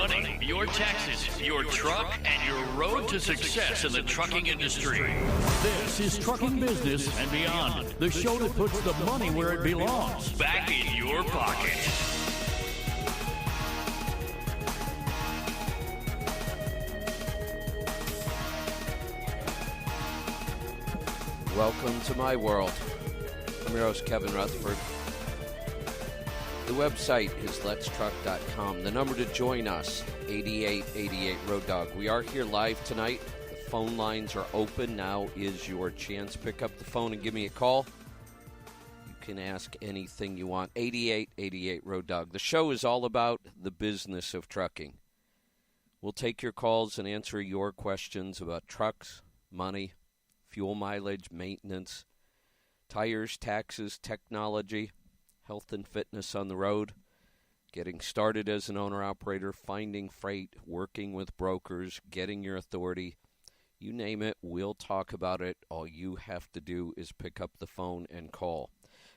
money, your taxes, your truck, and your road to success in the trucking industry. This is Trucking Business and Beyond, the show that puts the money where it belongs. Back in your pocket. Welcome to my world. I'm your host, Kevin Rutherford. The website is letstruck.com. The number to join us, 8888 Road Dog. We are here live tonight. The phone lines are open. Now is your chance. Pick up the phone and give me a call. You can ask anything you want. 8888 Road Dog. The show is all about the business of trucking. We'll take your calls and answer your questions about trucks, money, fuel mileage, maintenance, tires, taxes, technology, health and fitness on the road, getting started as an owner-operator, finding freight, working with brokers, getting your authority. You name it, we'll talk about it. All you have to do is pick up the phone and call.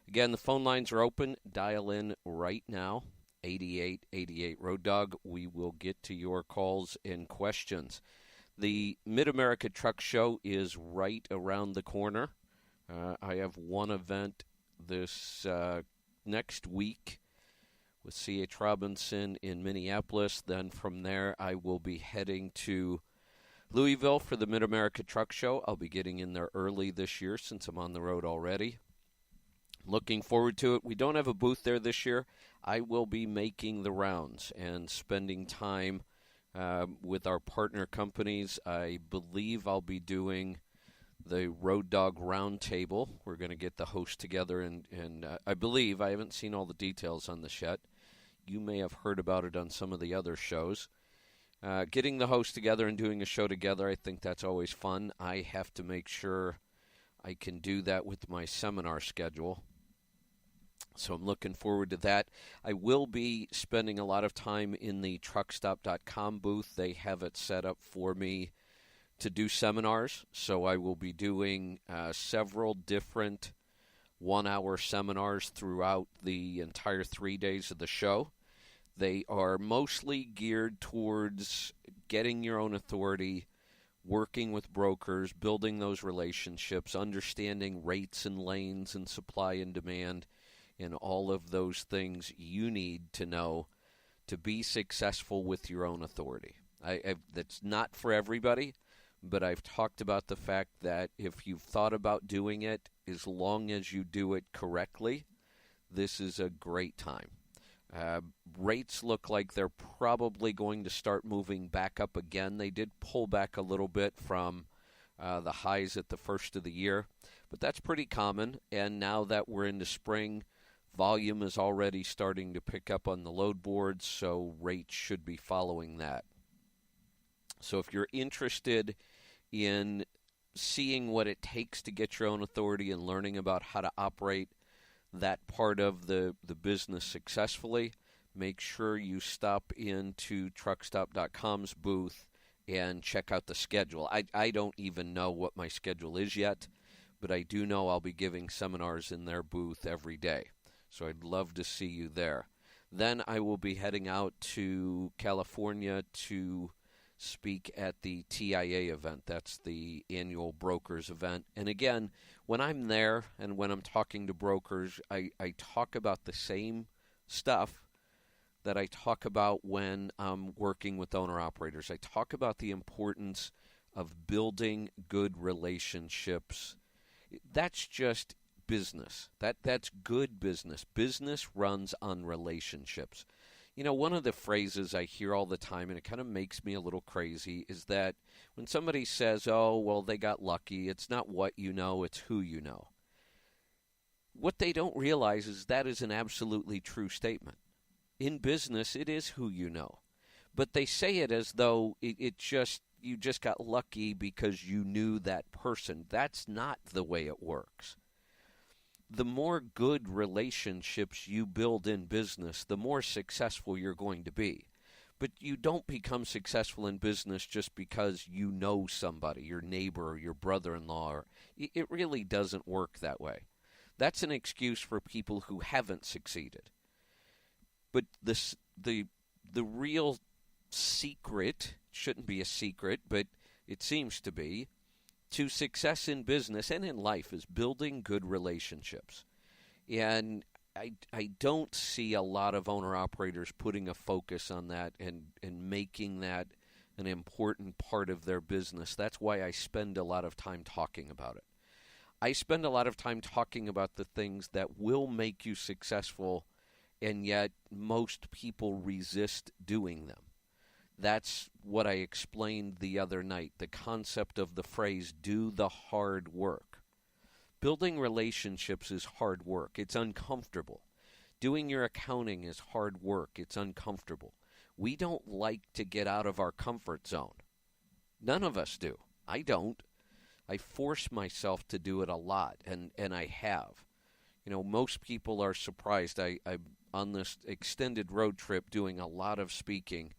Again, the phone lines are open. Dial in right now, 8888 Road Dog. We will get to your calls and questions. The Mid-America Truck Show is right around the corner. I have one event this next week with C.H. Robinson in Minneapolis. Then from there, I will be heading to Louisville for the Mid-America Truck Show. I'll be getting in there early this year since I'm on the road already. Looking forward to it. We don't have a booth there this year. I will be making the rounds and spending time with our partner companies. I believe I'll be doing the Road Dog Roundtable. We're going to get the host together, and I believe, I haven't seen all the details on this yet. You may have heard about it on some of the other shows. Getting the host together and doing a show together, I think that's always fun. I have to make sure I can do that with my seminar schedule. So I'm looking forward to that. I will be spending a lot of time in the truckstop.com booth. They have it set up for me to do seminars, so I will be doing several different one-hour seminars throughout the entire 3 days of the show. They are mostly geared towards getting your own authority, working with brokers, building those relationships, understanding rates and lanes and supply and demand, and all of those things you need to know to be successful with your own authority. That's not for everybody. But I've talked about the fact that if you've thought about doing it, as long as you do it correctly, this is a great time. Rates look like they're probably going to start moving back up again. They did pull back a little bit from the highs at the first of the year, but that's pretty common. And now that we're into spring, volume is already starting to pick up on the load boards, so rates should be following that. So if you're interested in seeing what it takes to get your own authority and learning about how to operate that part of the business successfully, make sure you stop into truckstop.com's booth and check out the schedule. I don't even know what my schedule is yet, but I do know I'll be giving seminars in their booth every day. So I'd love to see you there. Then I will be heading out to California to speak at the TIA event. That's the annual brokers event. And again, when I'm there and when I'm talking to brokers, I talk about the same stuff that I talk about when I'm working with owner-operators. I talk about the importance of building good relationships. That's just business. That's good business. Business runs on relationships. You know, one of the phrases I hear all the time, and it kind of makes me a little crazy, is that when somebody says, oh, well, they got lucky, it's not what you know, it's who you know. What they don't realize is that is an absolutely true statement. In business, it is who you know. But they say it as though you just got lucky because you knew that person. That's not the way it works. The more good relationships you build in business, the more successful you're going to be. But you don't become successful in business just because you know somebody, your neighbor or your brother-in-law. It really doesn't work that way. That's an excuse for people who haven't succeeded. But the real secret, shouldn't be a secret, but it seems to be, to success in business and in life is building good relationships. And I don't see a lot of owner-operators putting a focus on that and making that an important part of their business. That's why I spend a lot of time talking about it. I spend a lot of time talking about the things that will make you successful, and yet most people resist doing them. That's what I explained the other night, the concept of the phrase, do the hard work. Building relationships is hard work. It's uncomfortable. Doing your accounting is hard work. It's uncomfortable. We don't like to get out of our comfort zone. None of us do. I don't. I force myself to do it a lot, and I have. Most people are surprised. I'm on this extended road trip doing a lot of speaking,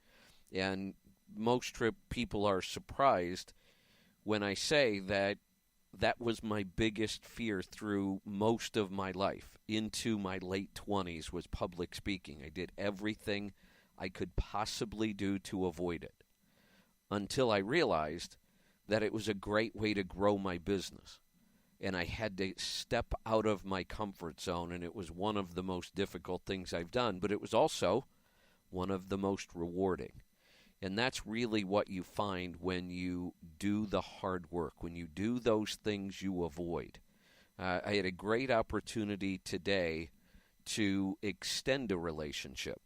and most people are surprised when I say that was my biggest fear through most of my life. Into my late 20s was public speaking. I did everything I could possibly do to avoid it until I realized that it was a great way to grow my business. And I had to step out of my comfort zone, and it was one of the most difficult things I've done, but it was also one of the most rewarding. And that's really what you find when you do the hard work, when you do those things you avoid. I had a great opportunity today to extend a relationship.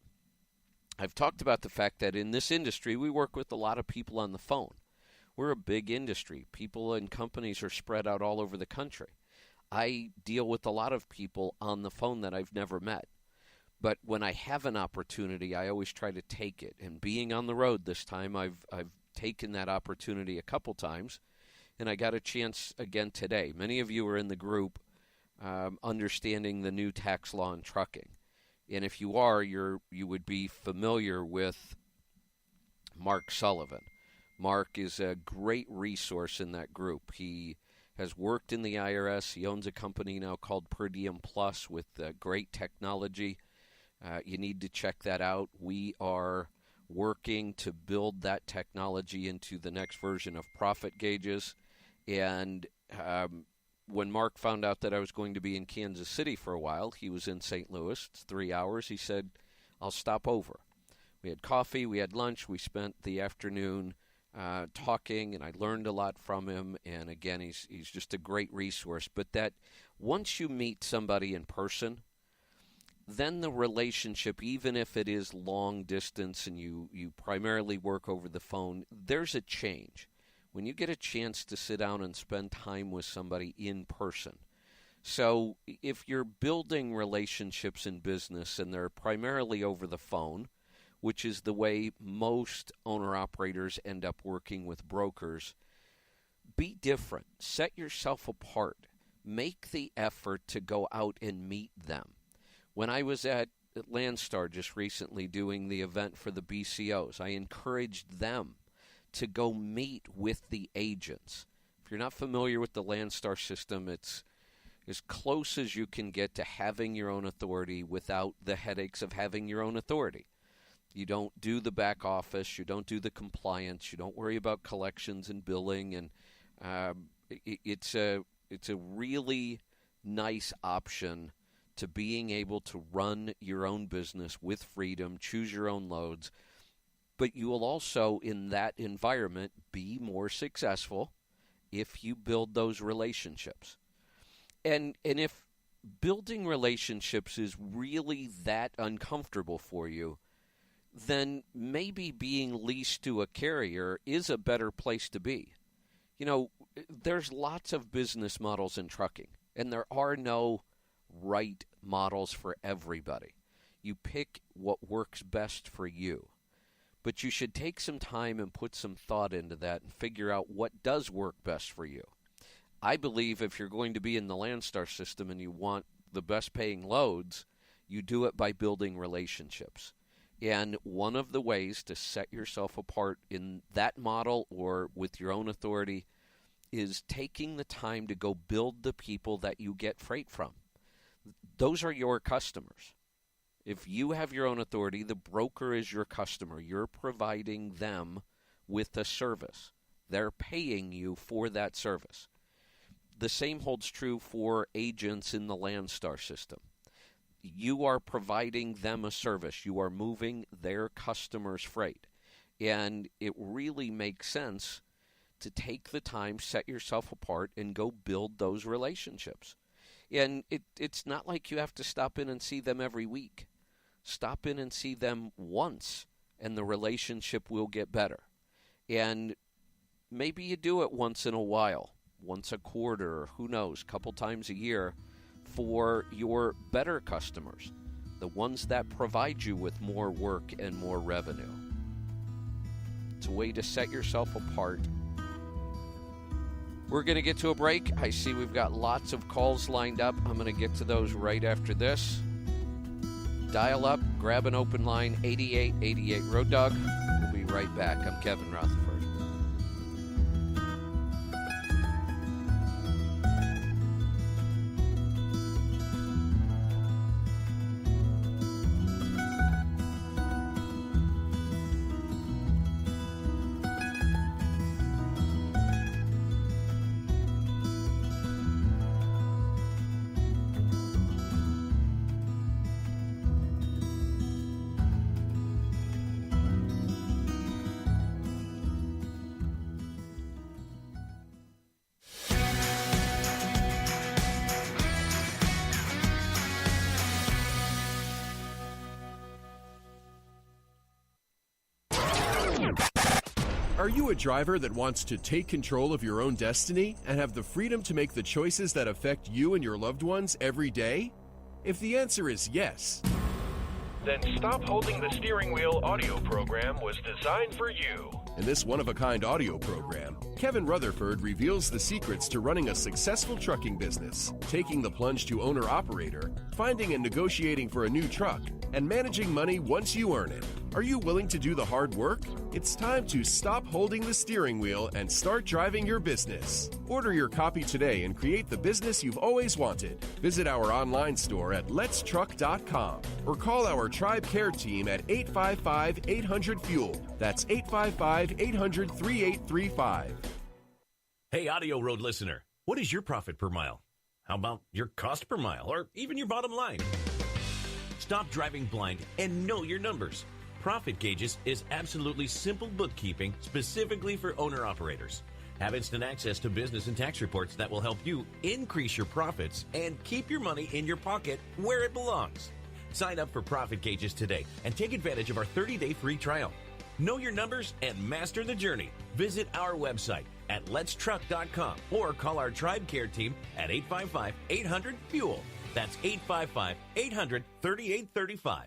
I've talked about the fact that in this industry, we work with a lot of people on the phone. We're a big industry. People and companies are spread out all over the country. I deal with a lot of people on the phone that I've never met. But when I have an opportunity, I always try to take it. And being on the road this time, I've taken that opportunity a couple times, and I got a chance again today. Many of you are in the group understanding the new tax law in trucking. And if you are, you would be familiar with Mark Sullivan. Mark is a great resource in that group. He has worked in the IRS. He owns a company now called Per Diem Plus with great technology. You need to check that out. We are working to build that technology into the next version of profit gauges. And when Mark found out that I was going to be in Kansas City for a while, he was in St. Louis. It's 3 hours. He said, I'll stop over. We had coffee. We had lunch. We spent the afternoon talking, and I learned a lot from him. And again, he's just a great resource. But that once you meet somebody in person, then the relationship, even if it is long distance and you primarily work over the phone, there's a change. When you get a chance to sit down and spend time with somebody in person. So if you're building relationships in business and they're primarily over the phone, which is the way most owner-operators end up working with brokers, be different. Set yourself apart. Make the effort to go out and meet them. When I was at Landstar just recently doing the event for the BCOs, I encouraged them to go meet with the agents. If you're not familiar with the Landstar system, it's as close as you can get to having your own authority without the headaches of having your own authority. You don't do the back office. You don't do the compliance. You don't worry about collections and billing. And it's a really nice option to being able to run your own business with freedom, choose your own loads. But you will also, in that environment, be more successful if you build those relationships. And if building relationships is really that uncomfortable for you, then maybe being leased to a carrier is a better place to be. There's lots of business models in trucking, and there are no right models for everybody. You pick what works best for you. But you should take some time and put some thought into that and figure out what does work best for you. I believe if you're going to be in the Landstar system and you want the best paying loads, you do it by building relationships. And one of the ways to set yourself apart in that model or with your own authority is taking the time to go build the people that you get freight from. Those are your customers. If you have your own authority, the broker is your customer. You're providing them with a service. They're paying you for that service. The same holds true for agents in the Landstar system. You are providing them a service. You are moving their customers' freight. And it really makes sense to take the time, set yourself apart, and go build those relationships. And it's not like you have to stop in and see them every week. Stop in and see them once, and the relationship will get better. And maybe you do it once in a while, once a quarter, or who knows, a couple times a year for your better customers, the ones that provide you with more work and more revenue. It's a way to set yourself apart. We're going to get to a break. I see we've got lots of calls lined up. I'm going to get to those right after this. Dial up, grab an open line, 8888 Road Dog. We'll be right back. I'm Kevin Rutherford. Are you a driver that wants to take control of your own destiny and have the freedom to make the choices that affect you and your loved ones every day? If the answer is yes, then Stop Holding the Steering Wheel audio program was designed for you. in this one-of-a-kind audio program, Kevin Rutherford reveals the secrets to running a successful trucking business, taking the plunge to owner-operator, finding and negotiating for a new truck, and managing money once you earn it. Are you willing to do the hard work? It's time to stop holding the steering wheel and start driving your business. Order your copy today and create the business you've always wanted. Visit our online store at letstruck.com or call our TribeCare team at 855-800-FUEL. That's 855-800-3835. Hey, AudioRoad listener, what is your profit per mile? How about your cost per mile or even your bottom line? Stop driving blind and know your numbers. Profit Gauges is absolutely simple bookkeeping specifically for owner-operators. Have instant access to business and tax reports that will help you increase your profits and keep your money in your pocket where it belongs. Sign up for Profit Gauges today and take advantage of our 30-day free trial. Know your numbers and master the journey. Visit our website at letstruck.com or call our TribeCare team at 855-800-FUEL. That's 855-800-3835.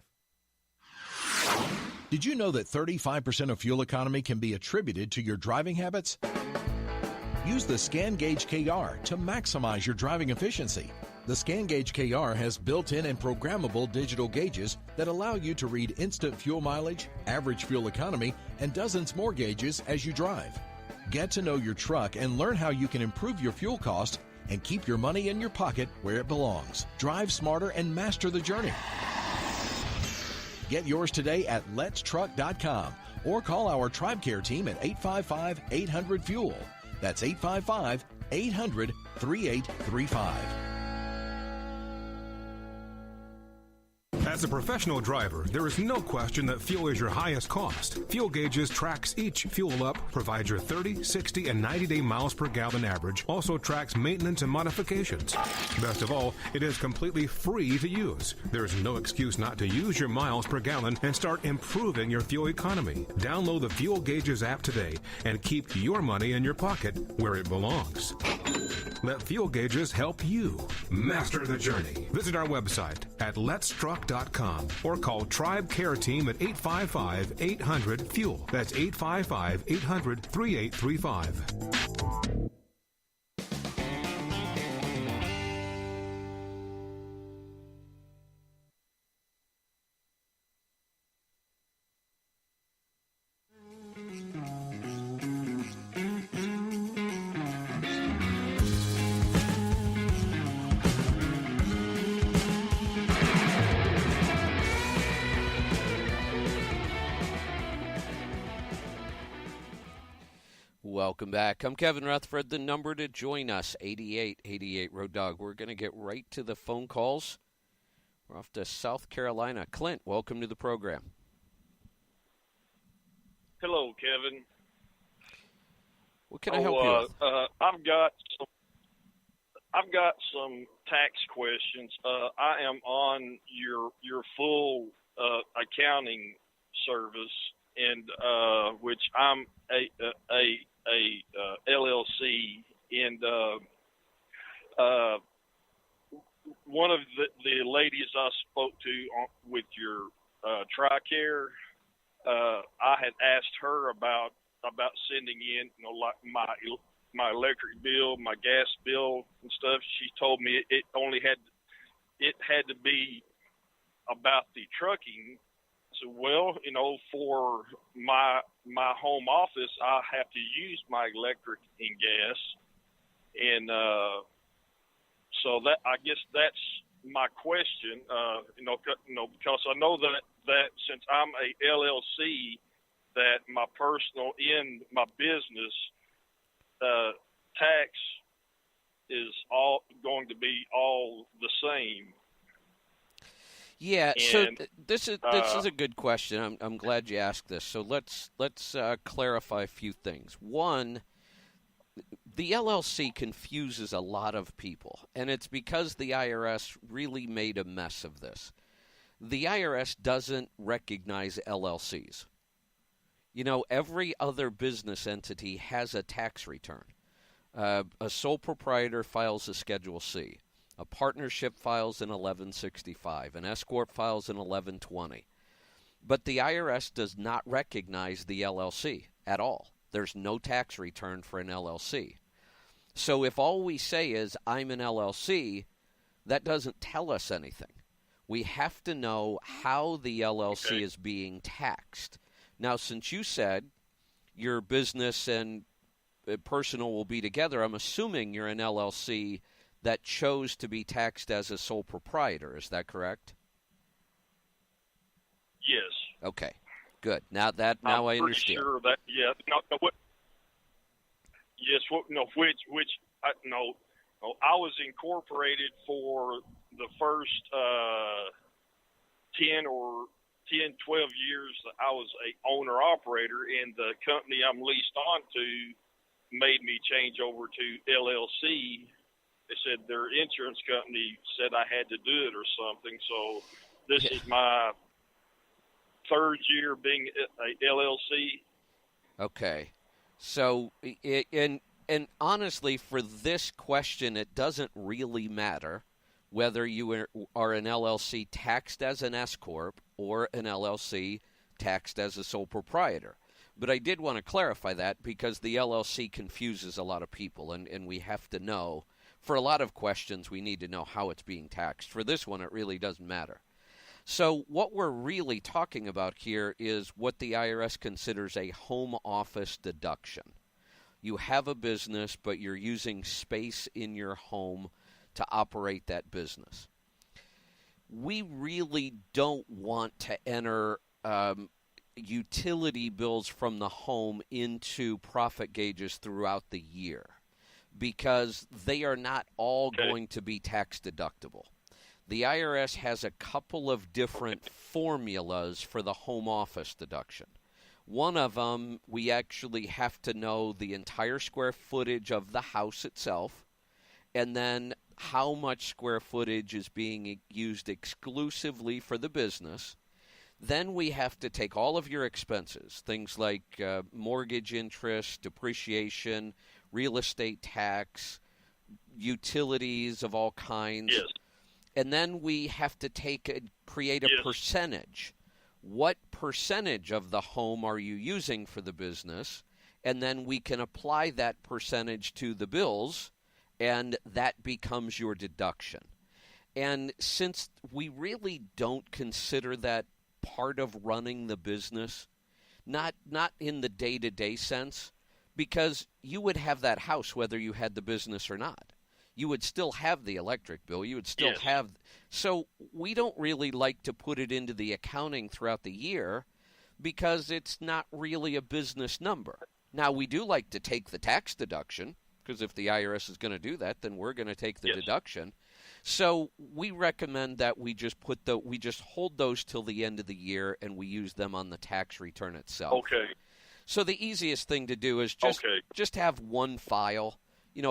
Did you know that 35% of fuel economy can be attributed to your driving habits? Use the Scan Gauge KR to maximize your driving efficiency. The Scan Gauge KR has built-in and programmable digital gauges that allow you to read instant fuel mileage, average fuel economy, and dozens more gauges as you drive. Get to know your truck and learn how you can improve your fuel cost and keep your money in your pocket where it belongs. Drive smarter and master the journey. Get yours today at letstruck.com or call our TribeCare team at 855-800-FUEL. That's 855-800-3835. As a professional driver, there is no question that fuel is your highest cost. Fuel Gauges tracks each fuel up, provides your 30, 60, and 90-day miles per gallon average, also tracks maintenance and modifications. Best of all, it is completely free to use. There is no excuse not to use your miles per gallon and start improving your fuel economy. Download the Fuel Gauges app today and keep your money in your pocket where it belongs. Let Fuel Gauges help you master the journey. Visit our website at letstruck.com or call TribeCare Team at 855-800-FUEL. That's 855-800-3835. Welcome back. I'm Kevin Rutherford. The number to join us, 8888 Road Dog. We're going to get right to the phone calls. We're off to South Carolina. Clint, welcome to the program. Hello, Kevin. What can I help you with? I've got some tax questions. I am on your full accounting service, and which I'm a LLC, and one of the ladies I spoke to with your TribeCare, I had asked her about sending in, like my electric bill, my gas bill and stuff. She told me it had to be about the trucking. So, well, for my home office, I have to use my electric and gas, and so that, I guess that's my question. Because I know that since I'm a LLC, that my personal in my business tax is all going to be all the same. Yeah, so this is a good question. I'm glad you asked this. So let's clarify a few things. One, the LLC confuses a lot of people, and it's because the IRS really made a mess of this. The IRS doesn't recognize LLCs. Every other business entity has a tax return. A sole proprietor files a Schedule C. A partnership files an 1165. An S-corp files an 1120. But the IRS does not recognize the LLC at all. There's no tax return for an LLC. So if all we say is, I'm an LLC, that doesn't tell us anything. We have to know how the LLC is being taxed. Now, since you said your business and personal will be together, I'm assuming you're an LLC that chose to be taxed as a sole proprietor. Is that correct? Yes. Okay, good. Now I understand. Sure that, yeah. I was incorporated for the first 10, 12 years. I was a owner-operator, and the company I'm leased on to made me change over to LLC. They said their insurance company said I had to do it or something. So this is my third year being a LLC. Okay. So, and honestly, for this question, it doesn't really matter whether you are an LLC taxed as an S-corp or an LLC taxed as a sole proprietor. But I did want to clarify that because the LLC confuses a lot of people, and we have to know. For a lot of questions, we need to know how it's being taxed. For this one, it really doesn't matter. So what we're really talking about here is what the IRS considers a home office deduction. You have a business, but you're using space in your home to operate that business. We really don't want to enter utility bills from the home into profit gauges throughout the year because they are not all going to be tax deductible. The IRS has a couple of different formulas for the home office deduction. One of them, we actually have to know the entire square footage of the house itself, and then how much square footage is being used exclusively for the business. Then we have to take all of your expenses, things like mortgage interest, depreciation, real estate tax, utilities of all kinds. Yes. And then we have to create a percentage. What percentage of the home are you using for the business? And then we can apply that percentage to the bills, and that becomes your deduction. And since we really don't consider that part of running the business, not in the day-to-day sense, because you would have that house whether you had the business or not. You would still have the electric bill. You would still have. So we don't really like to put it into the accounting throughout the year because it's not really a business number. Now, we do like to take the tax deduction, because if the IRS is going to do that, then we're going to take the deduction. So we recommend that we just hold those till the end of the year, and we use them on the tax return itself. Okay. So the easiest thing to do is just have one file,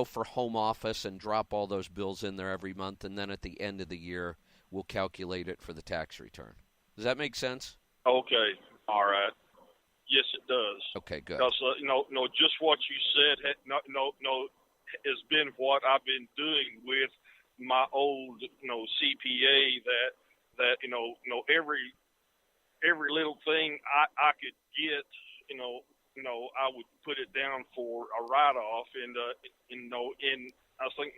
for home office, and drop all those bills in there every month, and then at the end of the year, we'll calculate it for the tax return. Does that make sense? Okay. All right. Yes, it does. Okay, good. Because just what you said, has been what I've been doing with my old, CPA. That every little thing I could get, I would put it down for a write-off, and I think,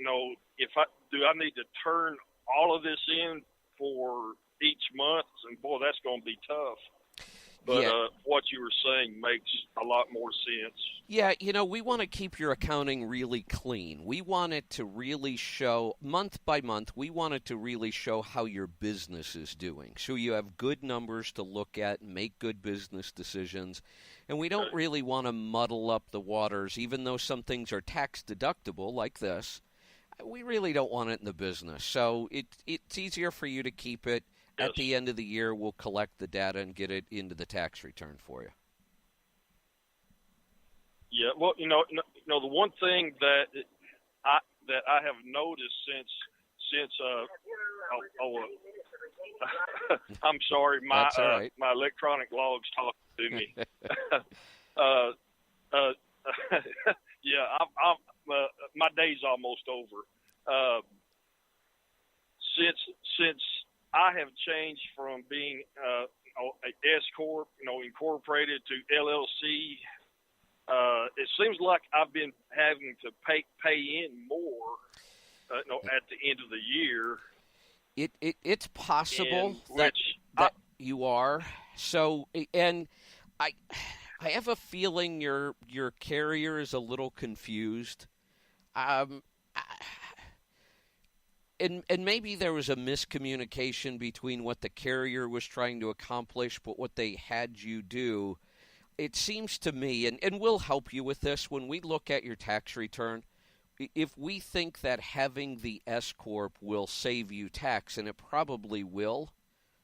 if I need to turn all of this in for each month, and boy, that's going to be tough. But what you were saying makes a lot more sense. Yeah, we want to keep your accounting really clean. We want it to really show, month by month, we want it to really show how your business is doing. So you have good numbers to look at and make good business decisions. And we don't really want to muddle up the waters, even though some things are tax deductible like this. We really don't want it in the business. So it's easier for you to keep it. At the end of the year, we'll collect the data and get it into the tax return for you. Yeah, well, the one thing that I have noticed since I'm sorry, my my electronic log's talking to me. Yeah, I'm my day's almost over. Since I have changed from being a S corp, incorporated, to LLC. It seems like I've been having to pay in more, at the end of the year. It's possible that you are. So, and I have a feeling your carrier is a little confused. And maybe there was a miscommunication between what the carrier was trying to accomplish, but what they had you do. It seems to me, and we'll help you with this, when we look at your tax return, if we think that having the S-Corp will save you tax, and it probably will,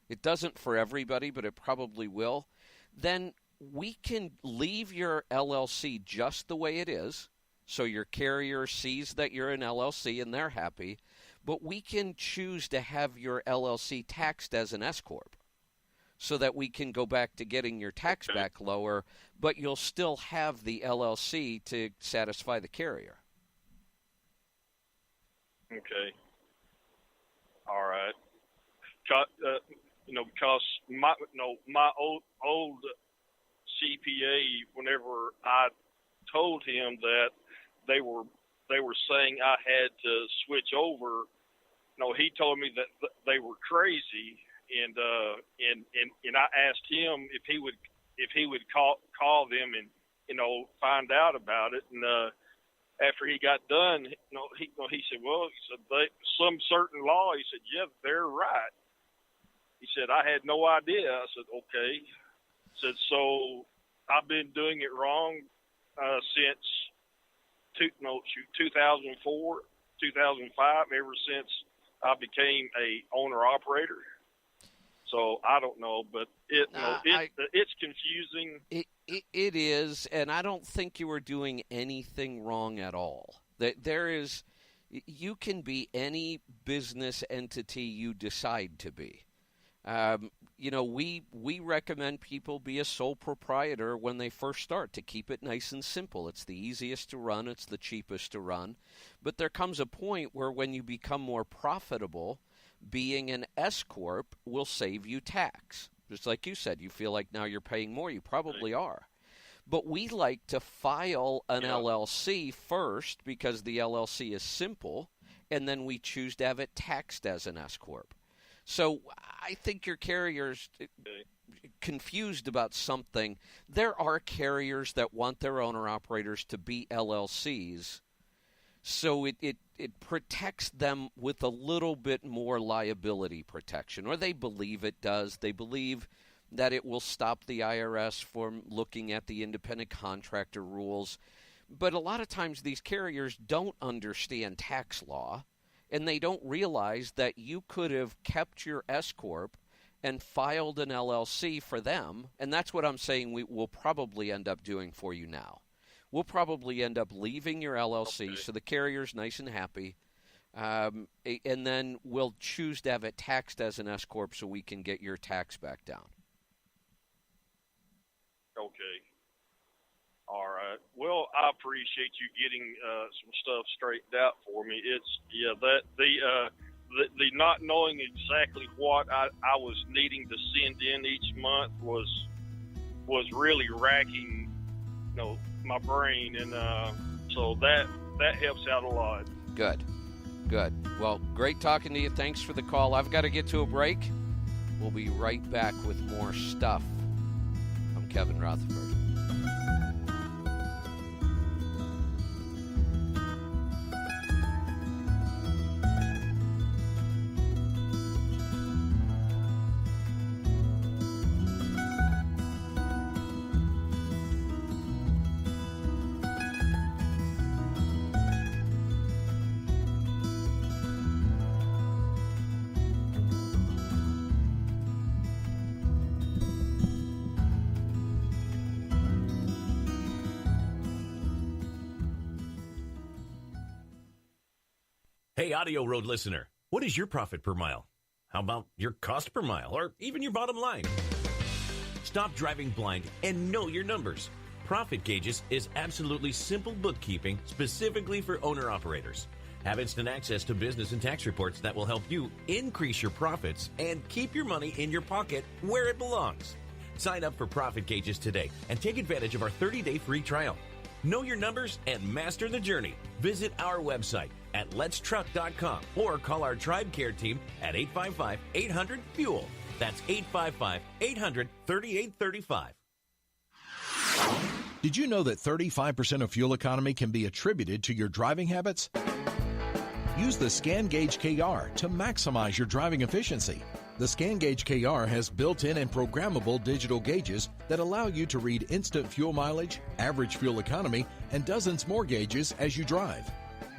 it doesn't for everybody, but it probably will, then we can leave your LLC just the way it is, so your carrier sees that you're an LLC and they're happy, but we can choose to have your LLC taxed as an S-Corp so that we can go back to getting your tax back lower, but you'll still have the LLC to satisfy the carrier. Okay. All right. Because my old CPA, whenever I told him that they were saying I had to switch over, he told me that they were crazy, and I asked him if he would call them and find out about it, and after he got done, he said, well, he said some certain law. He said, yeah, they're right. He said, I had no idea. I said, okay. He said, so I've been doing it wrong since 2004, 2005, ever since I became a owner operator. So I don't know, but it's confusing. It is, and I don't think you were doing anything wrong at all. You can be any business entity you decide to be. We recommend people be a sole proprietor when they first start to keep it nice and simple. It's the easiest to run. It's the cheapest to run. But there comes a point where when you become more profitable, being an S-Corp will save you tax. Just like you said, you feel like now you're paying more. You probably are. But we like to file an LLC first because the LLC is simple, and then we choose to have it taxed as an S-Corp. So I think your carrier's confused about something. There are carriers that want their owner-operators to be LLCs, so it protects them with a little bit more liability protection, or they believe it does. They believe that it will stop the IRS from looking at the independent contractor rules. But a lot of times these carriers don't understand tax law, and they don't realize that you could have kept your S-Corp and filed an LLC for them, and that's what I'm saying we will probably end up doing for you now. We'll probably end up leaving your LLC so the carrier's nice and happy, and then we'll choose to have it taxed as an S-Corp so we can get your tax back down. Okay. All right. Well, I appreciate you getting some stuff straightened out for me. The not knowing exactly what I was needing to send in each month was really racking, my brain, and so that helps out a lot. Good. Well, great talking to you. Thanks for the call. I've got to get to a break. We'll be right back with more stuff. I'm Kevin Rutherford. Hey, AudioRoad listener, what is your profit per mile? How about your cost per mile, or even your bottom line? Stop driving blind and know your numbers. Profit Gauges is absolutely simple bookkeeping specifically for owner-operators. Have instant access to business and tax reports that will help you increase your profits and keep your money in your pocket where it belongs. Sign up for Profit Gauges today and take advantage of our 30-day free trial. Know your numbers and master the journey. Visit our website at letstruck.com or call our TribeCare team at 855-800-FUEL. That's 855-800-3835. Did you know that 35% of fuel economy can be attributed to your driving habits? Use the Scan Gauge KR to maximize your driving efficiency. The Scan Gauge KR has built-in and programmable digital gauges that allow you to read instant fuel mileage, average fuel economy, and dozens more gauges as you drive.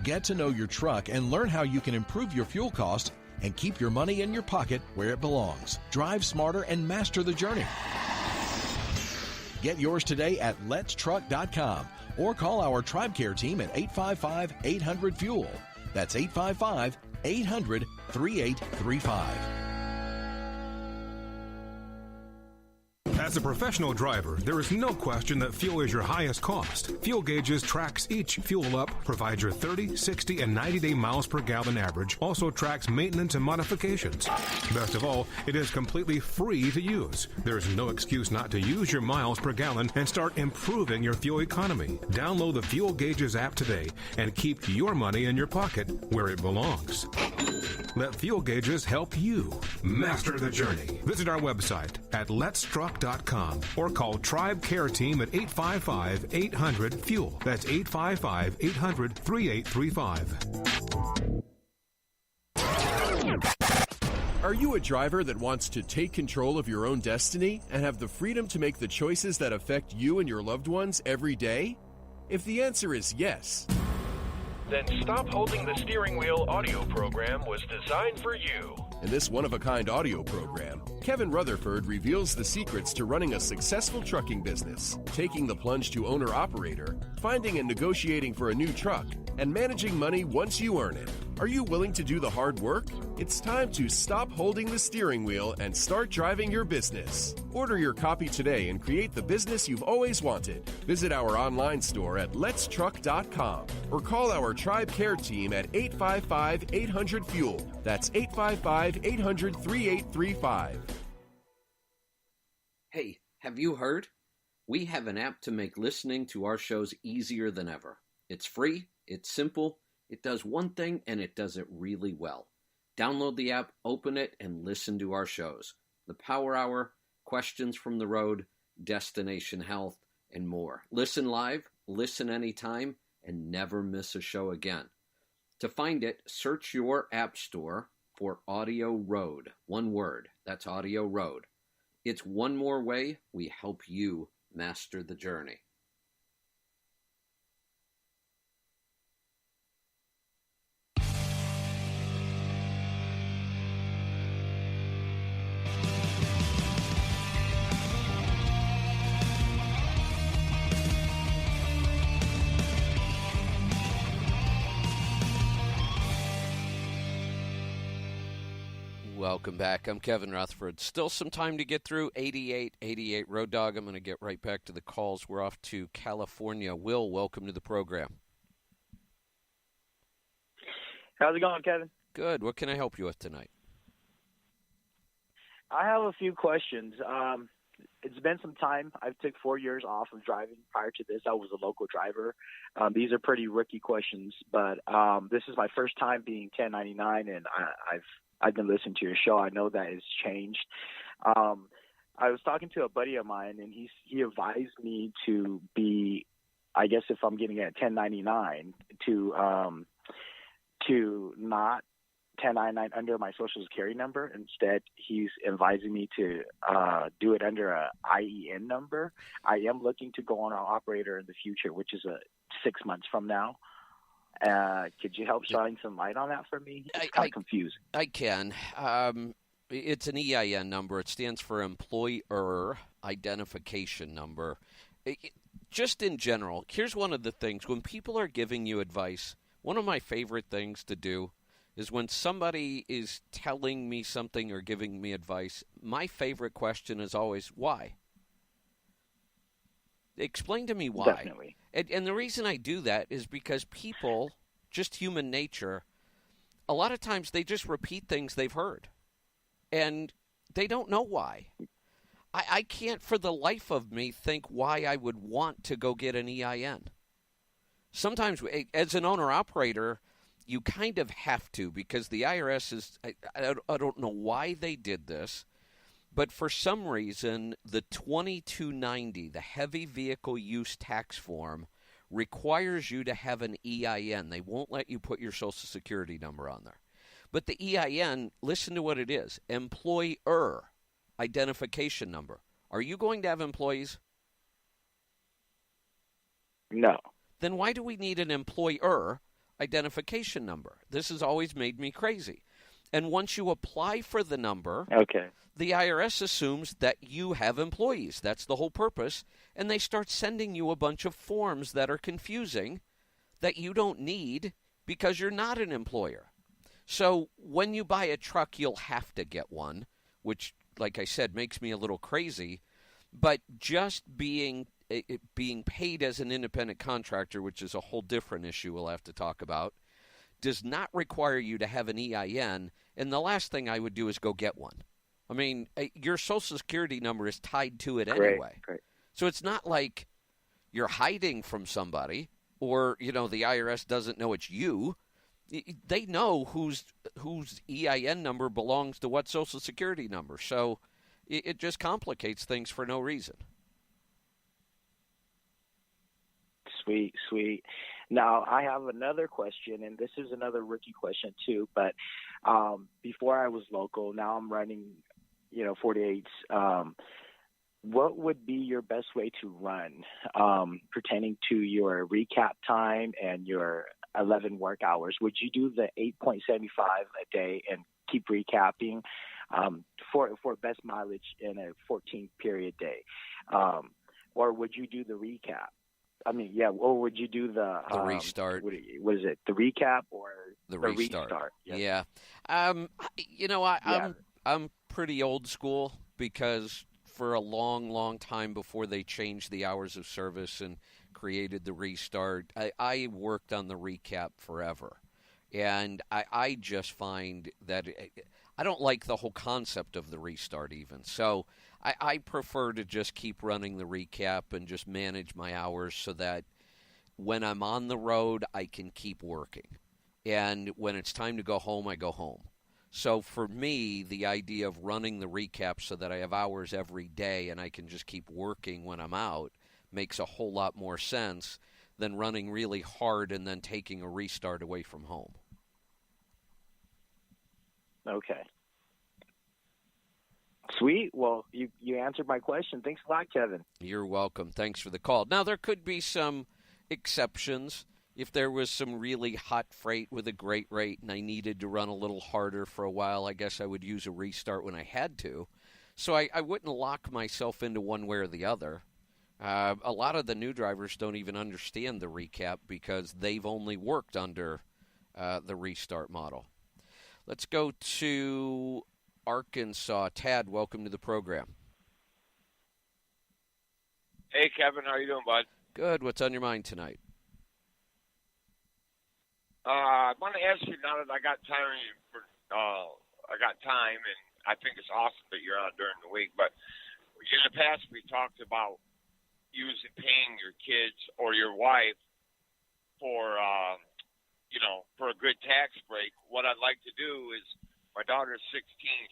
Get to know your truck and learn how you can improve your fuel cost and keep your money in your pocket where it belongs. Drive smarter and master the journey. Get yours today at letstruck.com or call our TribeCare team at 855-800-FUEL. That's 855-800-3835. As a professional driver, there is no question that fuel is your highest cost. Fuel Gauges tracks each fuel up, provides your 30, 60, and 90-day miles per gallon average, also tracks maintenance and modifications. Best of all, it is completely free to use. There is no excuse not to use your miles per gallon and start improving your fuel economy. Download the Fuel Gauges app today and keep your money in your pocket where it belongs. Let Fuel Gauges help you master the journey. Visit our website at letstruck.com or call TribeCare Team at 855-800-FUEL. That's 855-800-3835. Are you a driver that wants to take control of your own destiny and have the freedom to make the choices that affect you and your loved ones every day? If the answer is yes, then Stop Holding the Steering Wheel audio program was designed for you. in this one-of-a-kind audio program, Kevin Rutherford reveals the secrets to running a successful trucking business, taking the plunge to owner-operator, finding and negotiating for a new truck, and managing money once you earn it. Are you willing to do the hard work? It's time to stop holding the steering wheel and start driving your business. Order your copy today and create the business you've always wanted. Visit our online store at letstruck.com or call our TribeCare team at 855-800-FUEL. That's 855-800-3835. Hey, have you heard? We have an app to make listening to our shows easier than ever. It's free, it's simple, it does one thing, and it does it really well. Download the app, open it, and listen to our shows. The Power Hour, Questions from the Road, Destination Health, and more. Listen live, listen anytime, and never miss a show again. To find it, search your app store for AudioRoad. One word, that's AudioRoad. It's one more way we help you master the journey. Welcome back. I'm Kevin Rutherford. Still some time to get through. 8888 Road Dog. I'm going to get right back to the calls. We're off to California. Will, welcome to the program. How's it going, Kevin? Good. What can I help you with tonight? I have a few questions. It's been some time. I've took 4 years off of driving. Prior to this, I was a local driver. These are pretty rookie questions, but this is my first time being 1099, and I've been listening to your show. I know that it's changed. I was talking to a buddy of mine, and he advised me to be, I guess if I'm getting a 1099, to not 1099 under my social security number. Instead, he's advising me to do it under a IEN number. I am looking to go on an operator in the future, which is 6 months from now. Could you help shine some light on that for me? It's kind of confusing. I can. It's an EIN number. It stands for Employer Identification Number. Just in general, here's one of the things. When people are giving you advice, one of my favorite things to do is when somebody is telling me something or giving me advice, my favorite question is always, why? Explain to me why. Definitely. And the reason I do that is because people, just human nature, a lot of times they just repeat things they've heard. And they don't know why. I can't for the life of me think why I would want to go get an EIN. Sometimes, as an owner-operator, you kind of have to, because the IRS is, I don't know why they did this, but for some reason, the 2290, the heavy vehicle use tax form, requires you to have an EIN. They won't let you put your social security number on there. But the EIN, listen to what it is, Employer Identification Number. Are you going to have employees? No. Then why do we need an Employer Identification Number? This has always made me crazy. And once you apply for the number, okay, the IRS assumes that you have employees. That's the whole purpose. And they start sending you a bunch of forms that are confusing that you don't need because you're not an employer. So when you buy a truck, you'll have to get one, which, like I said, makes me a little crazy. But just being paid as an independent contractor, which is a whole different issue we'll have to talk about, does not require you to have an EIN, and the last thing I would do is go get one. I mean, your Social Security number is tied to it anyway. Great. So it's not like you're hiding from somebody or, the IRS doesn't know it's you. They know whose EIN number belongs to what Social Security number. So it just complicates things for no reason. Sweet. Now, I have another question, and this is another rookie question too, but before I was local, now I'm running, 48s. What would be your best way to run pertaining to your recap time and your 11 work hours? Would you do the 8.75 a day and keep recapping for best mileage in a 14-period day? Or would you do the recap? Or would you do the restart? What is it? The recap or the restart? Yes. Yeah. I'm pretty old school because for a long, long time before they changed the hours of service and created the restart, I worked on the recap forever. And I just find that I don't like the whole concept of the restart even. So I prefer to just keep running the recap and just manage my hours so that when I'm on the road, I can keep working. And when it's time to go home, I go home. So for me, the idea of running the recap so that I have hours every day and I can just keep working when I'm out makes a whole lot more sense than running really hard and then taking a restart away from home. Sweet. Well, you answered my question. Thanks a lot, Kevin. You're welcome. Thanks for the call. Now, there could be some exceptions. If there was some really hot freight with a great rate and I needed to run a little harder for a while, I guess I would use a restart when I had to. So I wouldn't lock myself into one way or the other. A lot of the new drivers don't even understand the recap because they've only worked under the restart model. Let's go to Arkansas. Tad, welcome to the program. Hey, Kevin. How you doing, bud? Good. What's on your mind tonight? I want to ask you now that I got time, and I think it's awesome that you're on during the week. But in the past, we talked about paying your kids or your wife for for a good tax break. What I'd like to do is, my daughter's 16.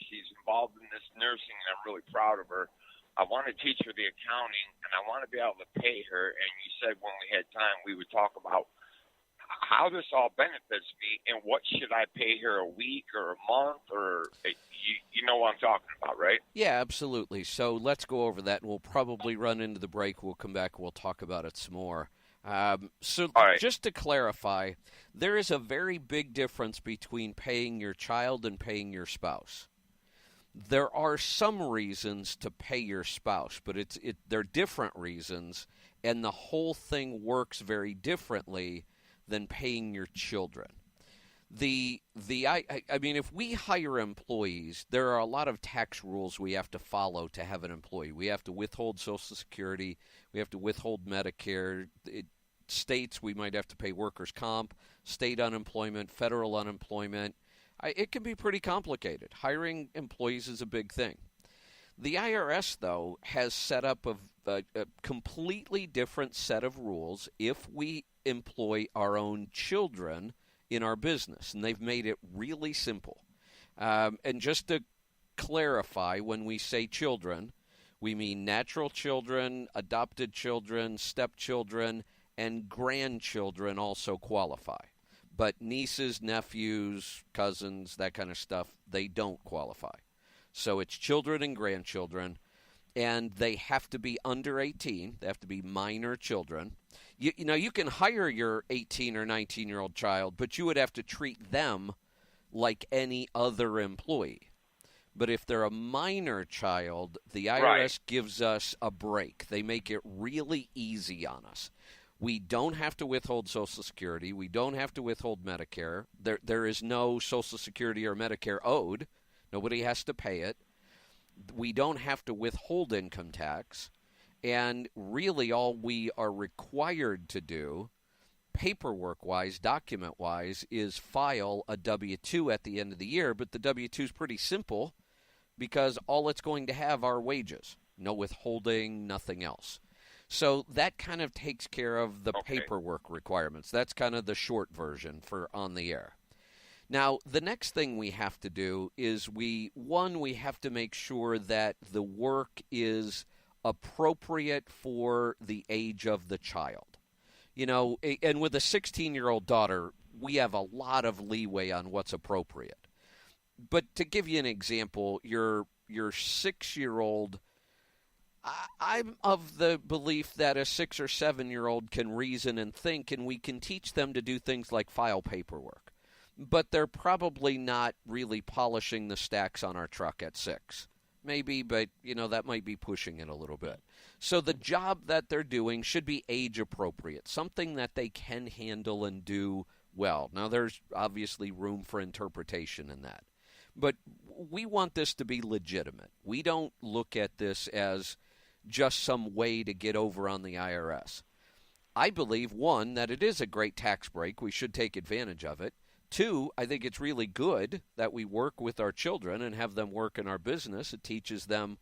She's involved in this nursing, and I'm really proud of her. I want to teach her the accounting, and I want to be able to pay her. And you said when we had time, we would talk about how this all benefits me and what should I pay her, a week or a month, or you know what I'm talking about, right? Yeah, absolutely. So let's go over that, and we'll probably run into the break. We'll come back. We'll talk about it some more. Just to clarify, there is a very big difference between paying your child and paying your spouse. There are some reasons to pay your spouse, but they're different reasons, and the whole thing works very differently than paying your children. I mean, if we hire employees, there are a lot of tax rules we have to follow to have an employee. We have to withhold Social Security. We have to withhold Medicare. States, we might have to pay workers' comp, state unemployment, federal unemployment. It can be pretty complicated. Hiring employees is a big thing. The IRS, though, has set up a completely different set of rules if we employ our own children in our business, and they've made it really simple. And just to clarify, when we say children, we mean natural children, adopted children, stepchildren, and grandchildren also qualify. But nieces, nephews, cousins, that kind of stuff, they don't qualify. So it's children and grandchildren, and they have to be under 18. They have to be minor children. You can hire your 18 or 19-year-old child, but you would have to treat them like any other employee. But if they're a minor child, the IRS gives us a break. They make it really easy on us. We don't have to withhold Social Security. We don't have to withhold Medicare. There is no Social Security or Medicare owed. Nobody has to pay it. We don't have to withhold income tax. And really all we are required to do, paperwork-wise, document-wise, is file a W-2 at the end of the year. But the W-2 is pretty simple because all it's going to have are wages. No withholding, nothing else. So that kind of takes care of the paperwork requirements. That's kind of the short version for on the air. Now, the next thing we have to do is we have to make sure that the work is appropriate for the age of the child. And with a 16-year-old daughter, we have a lot of leeway on what's appropriate. But to give you an example, your 6-year-old, I'm of the belief that a 6 or 7-year-old can reason and think, and we can teach them to do things like file paperwork. But they're probably not really polishing the stacks on our truck at 6. Maybe, but, that might be pushing it a little bit. So the job that they're doing should be age appropriate, something that they can handle and do well. Now, there's obviously room for interpretation in that. But we want this to be legitimate. We don't look at this as just some way to get over on the IRS. I believe, 1, that it is a great tax break. We should take advantage of it. 2, I think it's really good that we work with our children and have them work in our business. It teaches them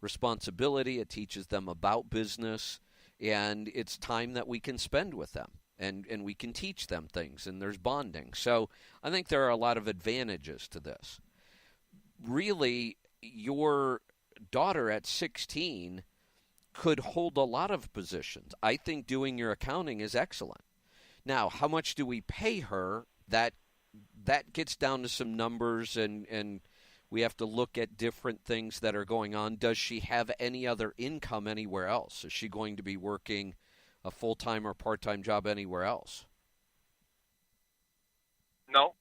responsibility. It teaches them about business. And it's time that we can spend with them. And we can teach them things. And there's bonding. So I think there are a lot of advantages to this. Really, your daughter at 16 could hold a lot of positions. I think doing your accounting is excellent. Now, how much do we pay her? That gets down to some numbers, and We have to look at different things that are going on. Does she have any other income anywhere else? Is she going to be working a full-time or part-time job anywhere else? No,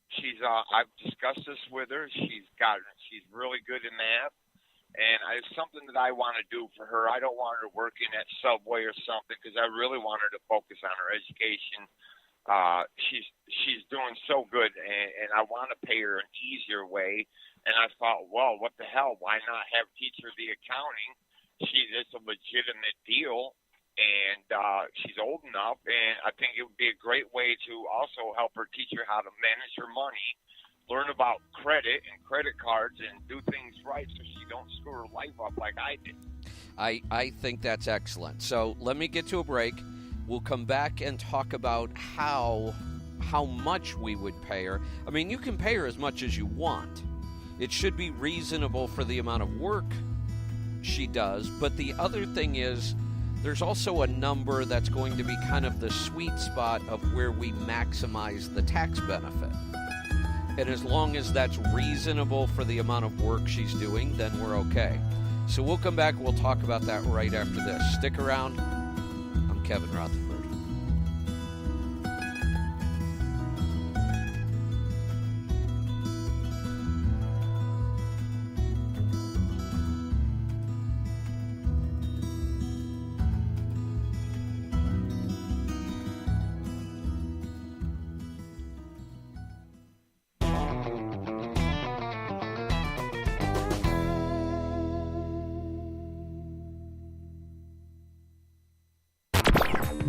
I've discussed this with her. She's really good in math, and it's something that I want to do for her. I don't want her working at Subway or something because I really want her to focus on her education. She's doing so good, and I want to pay her an easier way. And I thought, well, what the hell? Why not teach her the accounting? It's a legitimate deal. And she's old enough, and I think it would be a great way to also help her, teach her how to manage her money, learn about credit and credit cards, and do things right so she don't screw her life up like I did. I think that's excellent. So let me get to a break. We'll come back and talk about how much we would pay her. I mean, you can pay her as much as you want. It should be reasonable for the amount of work she does. But the other thing is, there's also a number that's going to be kind of the sweet spot of where we maximize the tax benefit. And as long as that's reasonable for the amount of work she's doing, then we're okay. So we'll come back. We'll talk about that right after this. Stick around. I'm Kevin Rutherford.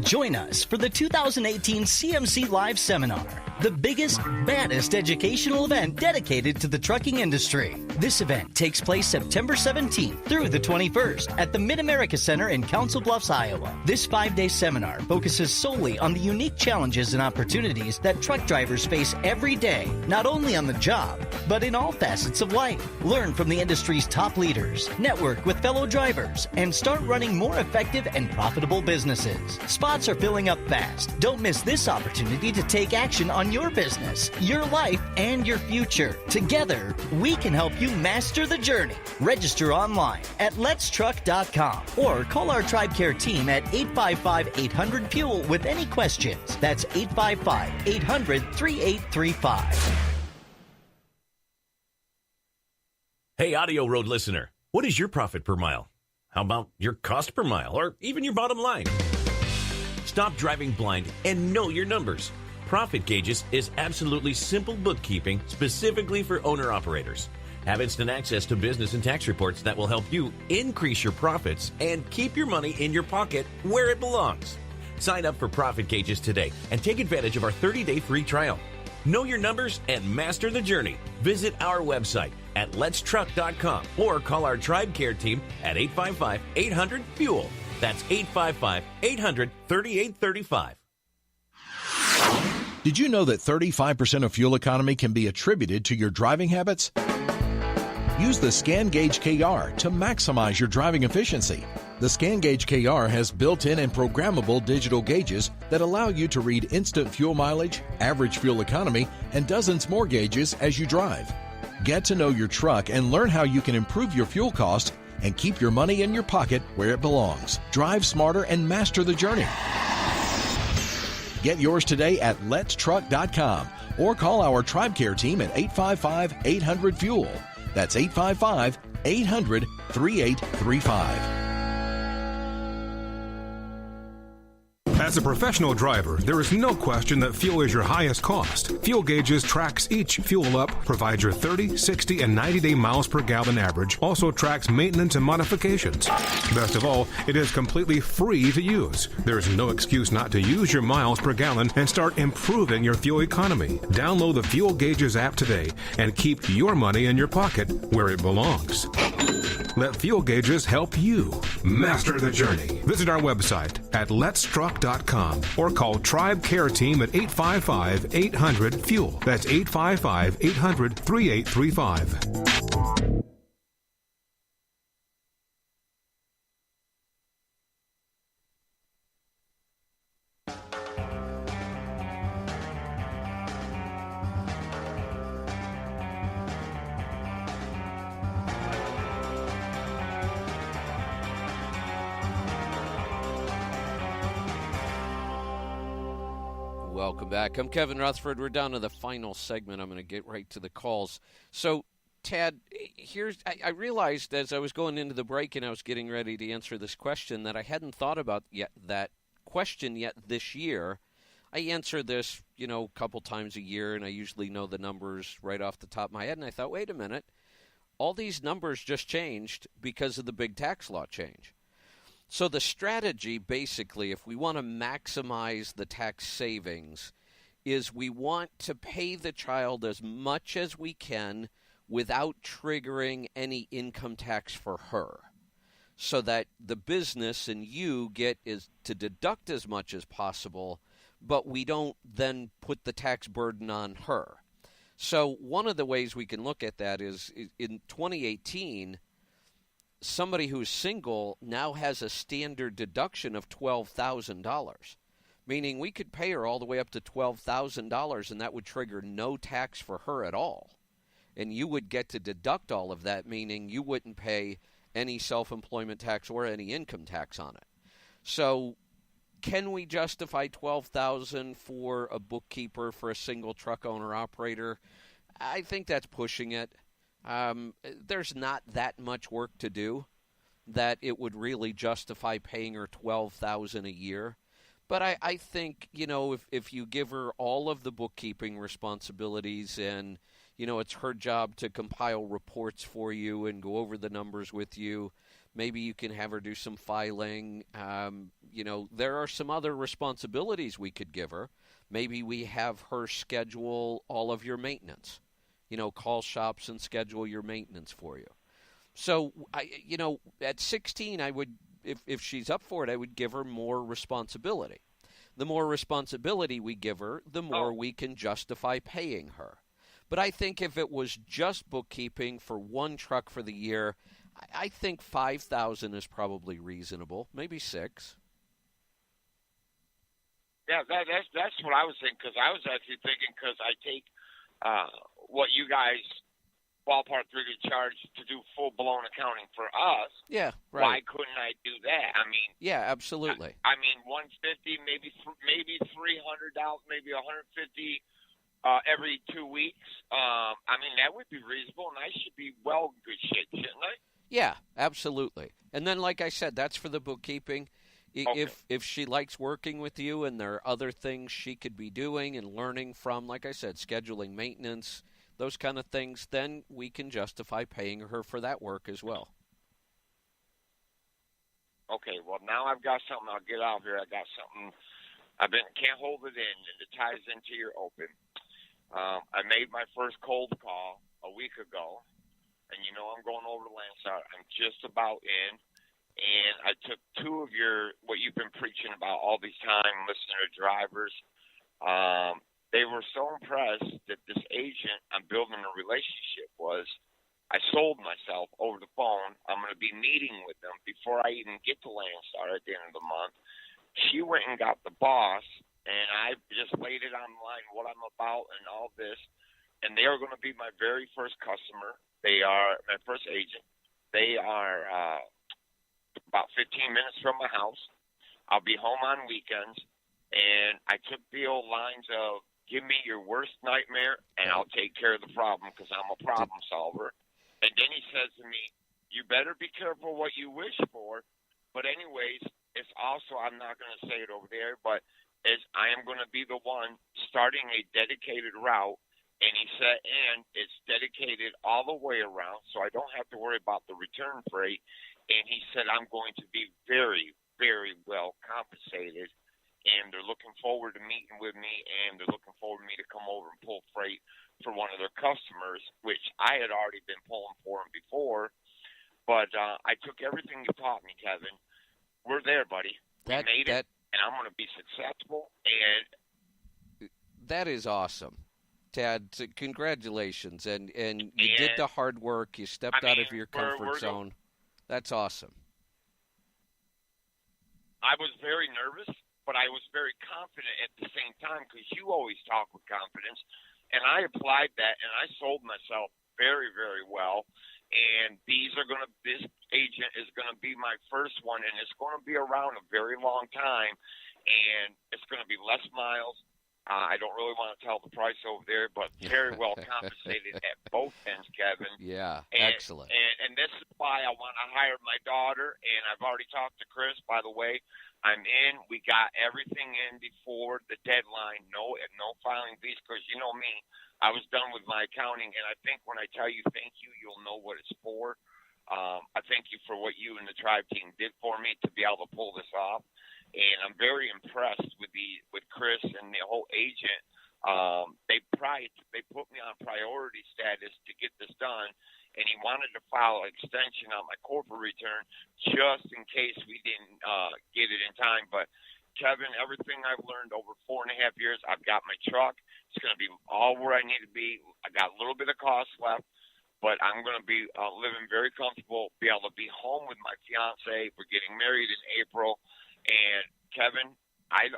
Join us for the 2018 CMC Live Seminar, the biggest, baddest educational event dedicated to the trucking industry. This event takes place September 17th through the 21st at the Mid-America Center in Council Bluffs, Iowa. This 5-day seminar focuses solely on the unique challenges and opportunities that truck drivers face every day, not only on the job, but in all facets of life. Learn from the industry's top leaders, network with fellow drivers, and start running more effective and profitable businesses. Spots are filling up fast. Don't miss this opportunity to take action on your business, your life, and your future. Together, we can help you master the journey. Register online at letstruck.com or call our TribeCare team at 855-800-FUEL with any questions. That's 855-800-3835. Hey, AudioRoad listener, what is your profit per mile? How about your cost per mile or even your bottom line? Stop driving blind and know your numbers. Profit Gauges is absolutely simple bookkeeping specifically for owner-operators. Have instant access to business and tax reports that will help you increase your profits and keep your money in your pocket where it belongs. Sign up for Profit Gauges today and take advantage of our 30-day free trial. Know your numbers and master the journey. Visit our website at letstruck.com or call our TribeCare team at 855-800-FUEL. That's 855-800-3835. Did you know that 35% of fuel economy can be attributed to your driving habits? Use the Scan Gauge KR to maximize your driving efficiency. The Scan Gauge KR has built-in and programmable digital gauges that allow you to read instant fuel mileage, average fuel economy, and dozens more gauges as you drive. Get to know your truck and learn how you can improve your fuel cost and keep your money in your pocket where it belongs. Drive smarter and master the journey. Get yours today at letstruck.com or call our TribeCare team at 855-800-FUEL. That's 855-800-3835. As a professional driver, there is no question that fuel is your highest cost. Fuel Gauges tracks each fuel up, provides your 30, 60, and 90-day miles per gallon average, also tracks maintenance and modifications. Best of all, it is completely free to use. There is no excuse not to use your miles per gallon and start improving your fuel economy. Download the Fuel Gauges app today and keep your money in your pocket where it belongs. Let Fuel Gauges help you master the journey. Visit our website at letstruck.com or call TribeCare Team at 855-800-FUEL. That's 855-800-3835. Welcome back. I'm Kevin Rutherford. We're down to the final segment. I'm going to get right to the calls. So, Tad, I realized as I was going into the break and I was getting ready to answer this question that I hadn't thought about that question yet this year. I answer this, a couple times a year, and I usually know the numbers right off the top of my head. And I thought, wait a minute, all these numbers just changed because of the big tax law change. So the strategy, basically, if we want to maximize the tax savings, is we want to pay the child as much as we can without triggering any income tax for her, so that the business and you get is to deduct as much as possible, but we don't then put the tax burden on her. So one of the ways we can look at that is in 2018, somebody who's single now has a standard deduction of $12,000, meaning we could pay her all the way up to $12,000, and that would trigger no tax for her at all. And you would get to deduct all of that, meaning you wouldn't pay any self-employment tax or any income tax on it. So can we justify $12,000 for a bookkeeper for a single truck owner-operator? I think that's pushing it. There's not that much work to do that it would really justify paying her $12,000 a year. But I think, if you give her all of the bookkeeping responsibilities and, it's her job to compile reports for you and go over the numbers with you, maybe you can have her do some filing. There are some other responsibilities we could give her. Maybe we have her schedule all of your maintenance. Call shops and schedule your maintenance for you. So, at 16, I would, if she's up for it, I would give her more responsibility. The more responsibility we give her, the more we can justify paying her. But I think if it was just bookkeeping for one truck for the year, I think $5,000 is probably reasonable, maybe $6,000. Yeah, that's what I was thinking, because I was actually thinking, because I take what you guys ballpark figure charge to do full-blown accounting for us. Yeah, right. Why couldn't I do that? I mean, yeah, absolutely. I mean, $150, maybe $300, maybe $150 every 2 weeks. I mean, that would be reasonable, and I should be well in good shape, shouldn't I? Yeah, absolutely. And then, like I said, that's for the bookkeeping. Okay. If she likes working with you and there are other things she could be doing and learning from, like I said, scheduling maintenance, those kind of things, then we can justify paying her for that work as well. Okay, well, now I've got something. I'll get out here. I got something. Can't hold it in, and it ties into your open. I made my first cold call a week ago, and I'm going over to Landstar. I'm just about in. And I took two of what you've been preaching about all these time, listening to drivers. They were so impressed that this agent I'm building a relationship was. I sold myself over the phone. I'm going to be meeting with them before I even get to Landstar at the end of the month. She went and got the boss, and I just laid it online, what I'm about and all this. And they are going to be my very first customer. They are my first agent. They are about 15 minutes from my house. I'll be home on weekends. And I took the old lines of, give me your worst nightmare, and I'll take care of the problem because I'm a problem solver. And then he says to me, you better be careful what you wish for. But anyways, it's also, I'm not going to say it over there, but I am going to be the one starting a dedicated route. And he said, and it's dedicated all the way around, so I don't have to worry about the return freight. And he said, I'm going to be very, very well compensated. And they're looking forward to meeting with me, and they're looking forward to me to come over and pull freight for one of their customers, which I had already been pulling for them before. But I took everything you taught me, Kevin. We're there, buddy. We made it, and I'm going to be successful. And that is awesome. Tad, congratulations. And you did the hard work. You stepped out of your comfort zone. That's awesome. I was very nervous, but I was very confident at the same time because you always talk with confidence. And I applied that, and I sold myself very, very well. And this agent is going to be my first one, and it's going to be around a very long time. And it's going to be less miles, I don't really want to tell the price over there, but very well compensated at both ends, Kevin. Yeah, And, excellent. And this is why I want to hire my daughter, and I've already talked to Chris, by the way. I'm in. We got everything in before the deadline. No filing fees, because you know me. I was done with my accounting, and I think when I tell you thank you, you'll know what it's for. I thank you for what you and the Tribe team did for me to be able to pull this off. And I'm very impressed with Chris and the whole agent. They put me on priority status to get this done, and he wanted to file an extension on my corporate return just in case we didn't get it in time. But Kevin, everything I've learned over 4.5 years, I've got my truck. It's going to be all where I need to be. I got a little bit of cost left, but I'm going to be living very comfortable, be able to be home with my fiance. We're getting married in April. And Kevin,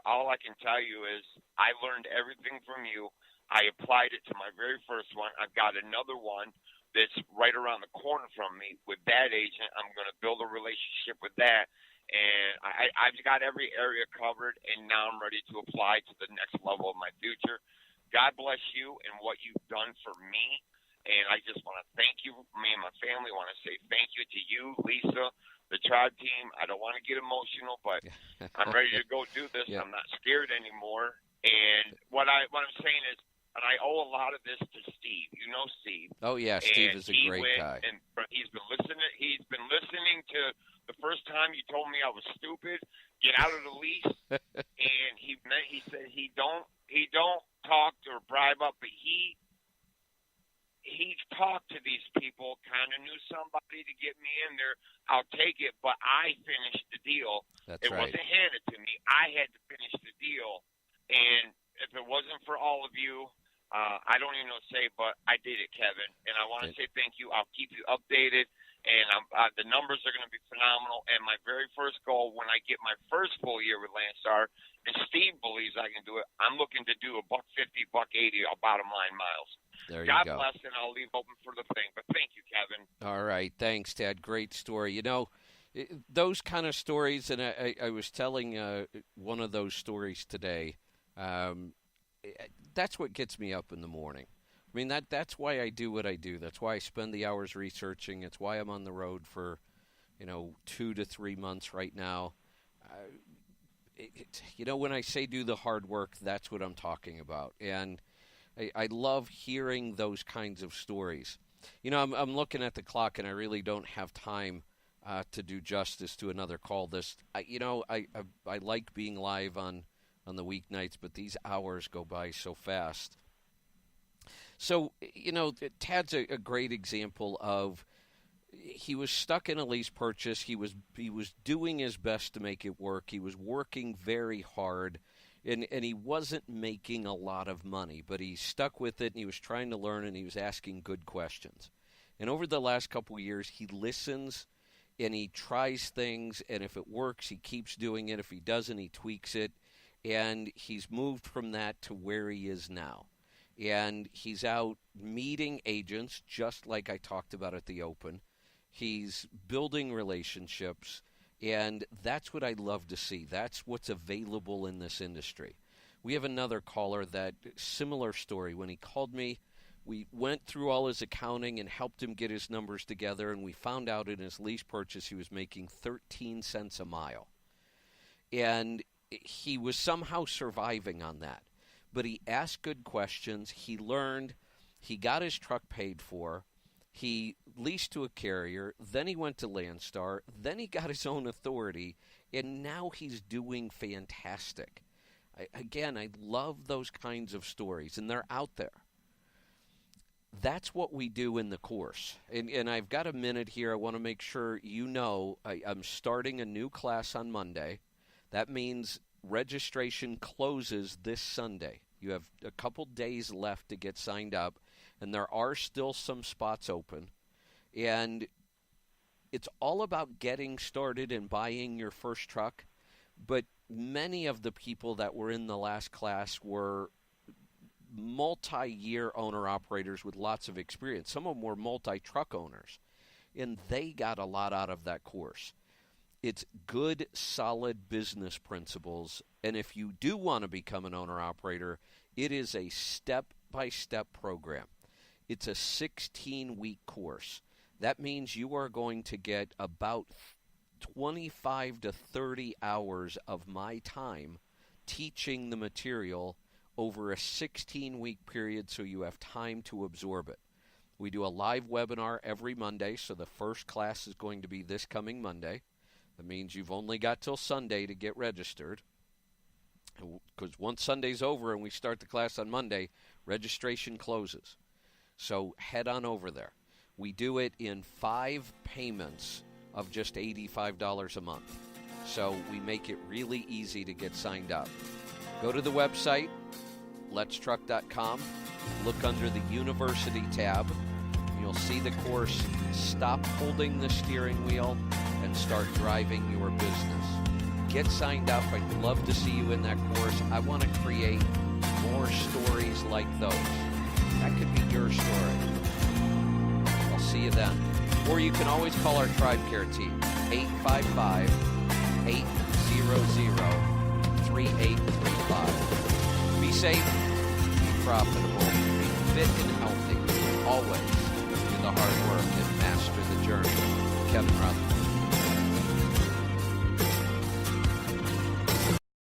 all I can tell you is I learned everything from you. I applied it to my very first one. I've got another one that's right around the corner from me with that agent. I'm going to build a relationship with that. And I've got every area covered, and now I'm ready to apply to the next level of my future. God bless you and what you've done for me. And I just want to thank you. Me and my family want to say thank you to you, Lisa, the Tribe team. I don't want to get emotional, but I'm ready to go do this. Yeah. I'm not scared anymore. And what I'm saying is, and I owe a lot of this to Steve. You know Steve. Oh yeah, Steve is a great guy. And he's been listening. He's been listening to the first time you told me I was stupid. Get out of the lease. And he said he don't talk or bribe up, but he talked to these people, kind of knew somebody to get me in there. I'll take it, but I finished the deal. It wasn't handed to me. I had to finish the deal. And if it wasn't for all of you, I don't even know what to say, but I did it, Kevin. And I want to say thank you. I'll keep you updated. And the numbers are going to be phenomenal. And my very first goal when I get my first full year with Landstar, and Steve believes I can do it, I'm looking to do $150, $180 bottom line miles. There you God go. bless, and I'll leave open for the thing. But thank you, Kevin. All right. Thanks, Ted. Great story. You know, those kind of stories, and I was telling one of those stories today, that's what gets me up in the morning. I mean, that's why I do what I do. That's why I spend the hours researching. It's why I'm on the road for, 2 to 3 months right now. When I say do the hard work, that's what I'm talking about. And I love hearing those kinds of stories. I'm looking at the clock, and I really don't have time to do justice to another call. I like being live on the weeknights, but these hours go by so fast. So, Tad's a great example of he was stuck in a lease purchase. He was doing his best to make it work. He was working very hard, and he wasn't making a lot of money, but he stuck with it, and he was trying to learn, and he was asking good questions. And over the last couple of years, he listens, and he tries things, and if it works, he keeps doing it. If he doesn't, he tweaks it, and he's moved from that to where he is now. And he's out meeting agents, just like I talked about at the Open. He's building relationships, and that's what I love to see. That's what's available in this industry. We have another caller that similar story. When he called me, we went through all his accounting and helped him get his numbers together, and we found out in his lease purchase he was making 13 cents a mile. And he was somehow surviving on that. But he asked good questions. He learned. He got his truck paid for. He leased to a carrier. Then he went to Landstar. Then he got his own authority. And now he's doing fantastic. I love those kinds of stories, and they're out there. That's what we do in the course. And I've got a minute here. I want to make sure I'm starting a new class on Monday. That means registration closes this Sunday. You have a couple days left to get signed up, and there are still some spots open. And it's all about getting started and buying your first truck. But many of the people that were in the last class were multi-year owner-operators with lots of experience. Some of them were multi-truck owners, and they got a lot out of that course. It's good, solid business principles. And if you do want to become an owner-operator, it is a step-by-step program. It's a 16-week course. That means you are going to get about 25 to 30 hours of my time teaching the material over a 16-week period so you have time to absorb it. We do a live webinar every Monday, so the first class is going to be this coming Monday. That means you've only got till Sunday to get registered. Because once Sunday's over and we start the class on Monday, registration closes. So head on over there. We do it in 5 payments of just $85 a month. So we make it really easy to get signed up. Go to the website, letstruck.com, look under the University tab. You'll see the course, Stop Holding the Steering Wheel and Start Driving Your Business. Get signed up. I'd love to see you in that course. I want to create more stories like those. That could be your story. I'll see you then. Or you can always call our TribeCare team, 855-800-3835. Be safe, be profitable, be fit and healthy, always do the hard work and master the journey. Kevin Rutherford.